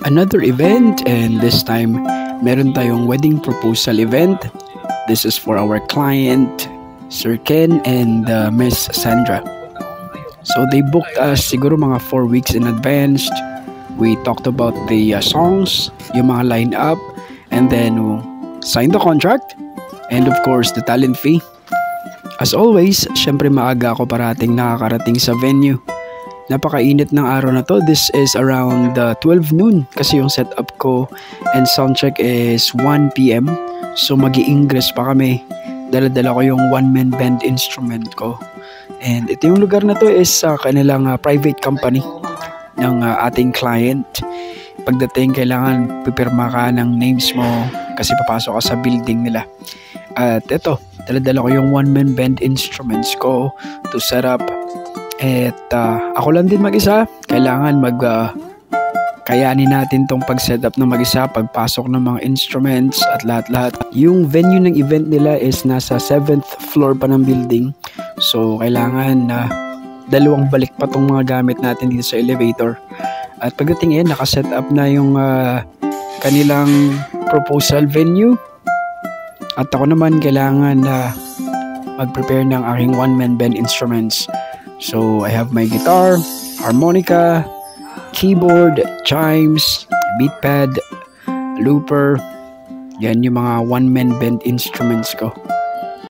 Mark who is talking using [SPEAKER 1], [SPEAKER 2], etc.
[SPEAKER 1] Another event, and this time meron tayong wedding proposal event. This is for our client Sir Ken and Miss Sandra. So they booked us siguro mga 4 weeks in advance. We talked about the songs, yung mga line up, and then signed the contract, and of course the talent fee. As always, syempre maaga ako parating nakakarating sa venue. Napakainit ng araw na to. This is around 12 noon kasi yung setup ko and soundcheck is 1 PM. So mag-i-ingress pa kami. Dala-dala ko yung one-man band instrument ko. And ito yung lugar na to is kanilang private company ng ating client. Pagdating kailangan pipirma ka ng names mo kasi papasok ka sa building nila. At ito, dala-dala ko yung one-man band instruments ko to set up. At ako lang din mag-isa. Kailangan kayanin natin tong pag-setup ng mag-isa, pagpasok ng mga instruments at lahat-lahat. Yung venue ng event nila is nasa 7th floor pa ng building. So kailangan dalawang balik pa tong mga gamit natin dito sa elevator. At pagdating nakaset up na yung kanilang proposal venue. At ako naman kailangan mag-prepare ng aking one-man band instruments. So, I have my guitar, harmonica, keyboard, chimes, beat pad, looper. Yan yung mga one-man band instruments ko.